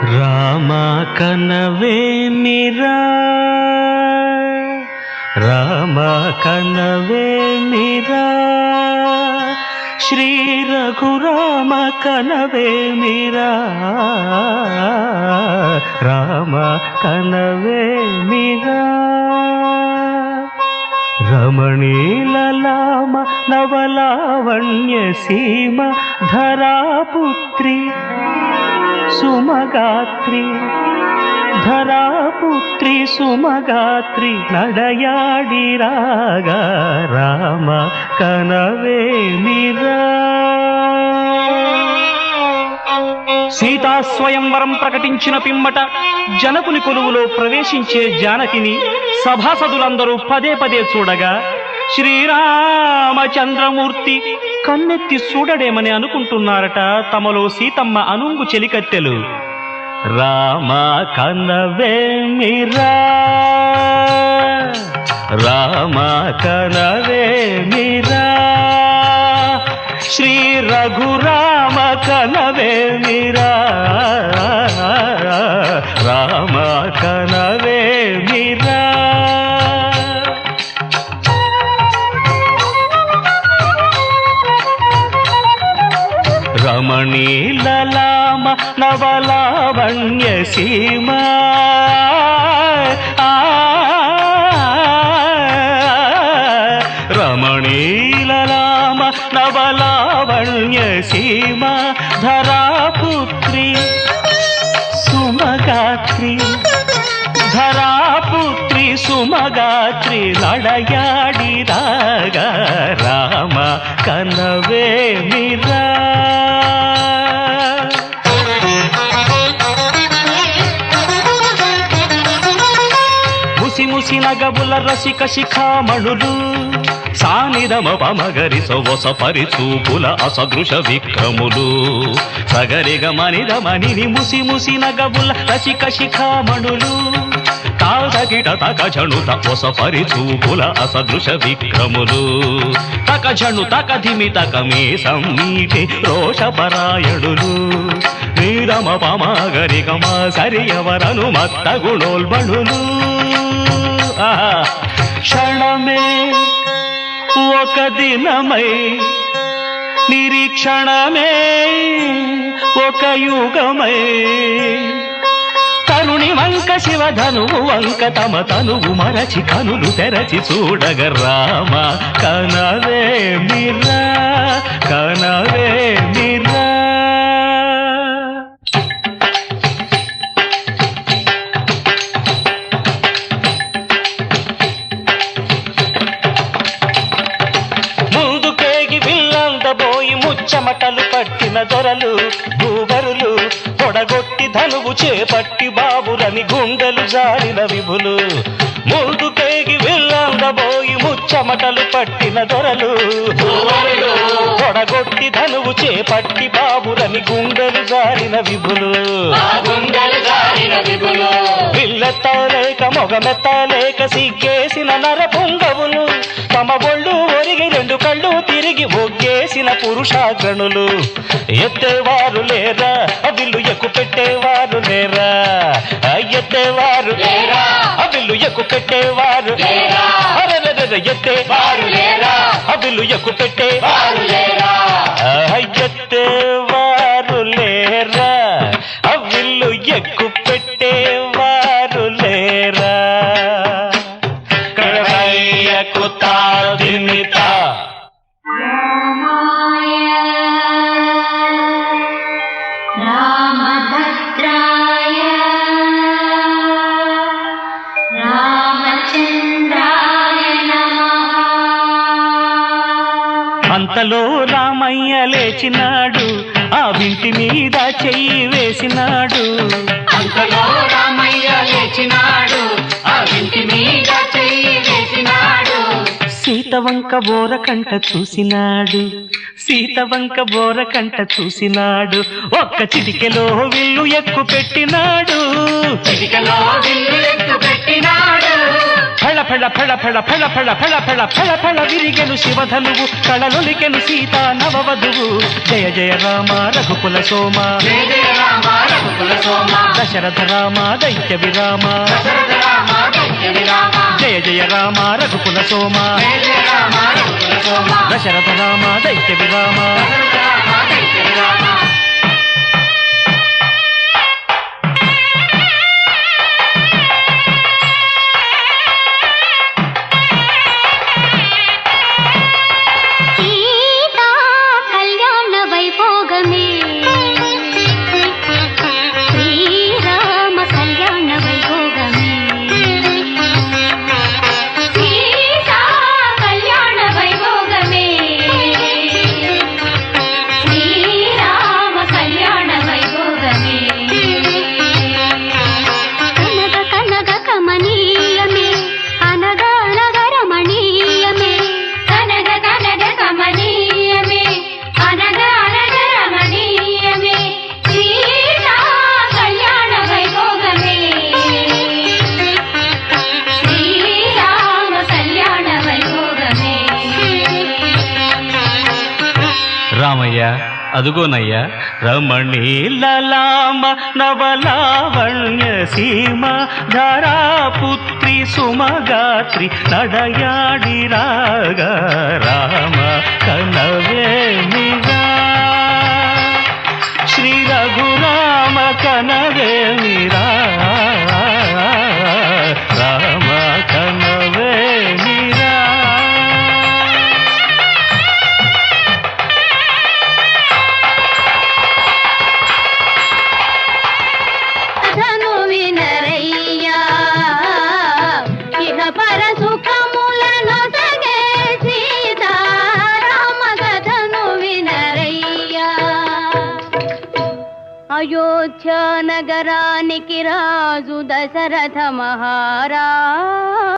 రామ కనవేమిరా రామ కనవేమిరా శ్రీ రఘురామ కనవేమిరా రామ కనవేమిరా రమణీలలామ నవలావణ్య సీమ ధరాపుత్రి సుమగాత్రి ధరాపుత్రి సుమగాత్రి నడయాడి రాగా రామ కనవేమిరా సీతా స్వయంవరం ప్రకటించిన పిమ్మట జనకుని కొలువులో ప్రవేశించే జానకిని సభాసదులందరూ పదే పదే చూడగా శ్రీరామచంద్రమూర్తి కన్నెత్తి చూడడేమని అనుకుంటున్నారట తమలో సీతమ్మ అనుంగు చెలికత్తెలు. రామ కనవేమిరా రామ కనవేమిరా శ్రీ రఘురామ కనవేమిరా రామ కనవేమిరా రమణీలలామ నవలావణ్య సీమ రమణీలలామ నవలావణ్య సీమ ధరాపుత్రి సుమగాత్రి ధరాపుత్రి సుమగాత్రి నడయాడి రాగా రామ కనవేమిరా ముసి ముసి నగబుల రసిక శిఖామణులు సానిదమ పమగరి సొవస పరిచూపుల అసదృశ విక్రములు సగరిగ మనిదమని ముసి ముసి నగబుల రసిక శిఖామణులు తాదగిట తక జణుత ఒస పరిచూపుల అసదృశ విక్రములు తక జణు తక ధిమి తక మే సమ్మీటి రోషపరాయణులు నీరమ పమగరి గమ సరియవరను మత్త గుణోల్బణులు క్షణమే ఒక దినమై నిరీక్షణమే ఒక యుగమై తరుణి వంక శివధనువు వంక తమ తనువు మరచి కనులు తెరచి చూడగ రామ కనవేమిరా కనవేమిరా చెమటలు పట్టిన దొరలు భూవరులు పొడగొట్టి ధనువు చేపట్టి బాబులని గుండెలు జారిన విభులు ముందుకేగి వెళ్ళందబోయి ముచ్చమటలు పట్టిన దొరలు పొడగొట్టి ధనువు చేపట్టి బాబులని గుండెలు జారిన విభులు పిల్లెత్తలేక మొగమెత్తలేక సిగ్గేసిన నర పొంగవులు తమ ఒళ్ళు ఒరిగి రెండు కళ్ళు తిరిగి ఒగ్గేసిన పురుషాగ్రణులు ఎత్తేవారు లేరా అవిల్లు ఎక్కు పెట్టేవారు లేరా ఎత్తేవారు అవిల్లు ఎక్కు పెట్టేవారు ఎత్తేవారు లేరా అవిల్లు ఎక్కు పెట్టేవారు లేరా ఎత్తేవారు లేరా అవిల్లు ఎక్కు పెట్టేవారు లేరా రామభద్రాయ రామచంద్రాయ నమః. అంతలో రామయ్య లేచినాడు ఆ వింటి మీద చెయ్యి వేసినాడు. అంతలో రామయ్య లేచినాడు ఆ వింటి మీద చెయ్యి వేసినాడు. సీతవంక బోరకంట చూసినాడు సీతవంక బోరకంట చూసినాడు. ఒక్క చిటికెలో విల్లు ఎక్కు పెట్టినాడు చిటికెలో విల్లు ఎక్కు పెట్టినాడు. ఫళ ఫళ ఫళ ఫళ ఫళ ఫళ ఫళ ఫళ ఫళ ఫళ విరిగెను శివధనువు కళలొలికెను సీతా నవవధువు. జయ జయ రామ రఘుకుల సోమ జయ జయ రామ రఘుకుల రఘుకుల సోమ దశరథ రామ దైత్య విరామ దశరథ రామ దైత్య విరామ జయ జయ రామ రఘుకుల సోమ జయ జయ రామ రఘుకుల సోమ దశరథ రామ దైత్య విరామ దశరథ రామ దైత్య విరామ సీతా కళ్యాణ వైభోగమే శ్రీరామ కళ్యాణ వైభోగమే సీతా కళ్యాణ వైభోగమే శ్రీరామ కళ్యాణ వైభోగమే కనగ కనగ కమనీయమే అనగ రమణీయమే కనగ కనగ కమనీయమే అనగ అనగ రమణీయమే సీతా కళ్యాణ వైభోగమే శ్రీరామ కళ్యాణ వైభోగమే రామయ్య అదుగోనయ్యా రమణీలలామ నవలావణ్య సీమ ధరాపుత్రి సుమగాత్రి నడయాడి రాగా రామ కనవేమిరా శ్రీ రఘురామ కనవేమిరా రామ కనవేమిరా ధను వినరయ్యా ఇహ పర సుఖములను సగే సీతారామ కథను వినరయ్యా అయోధ్య నగరానికి రాజు దశరథ మహారా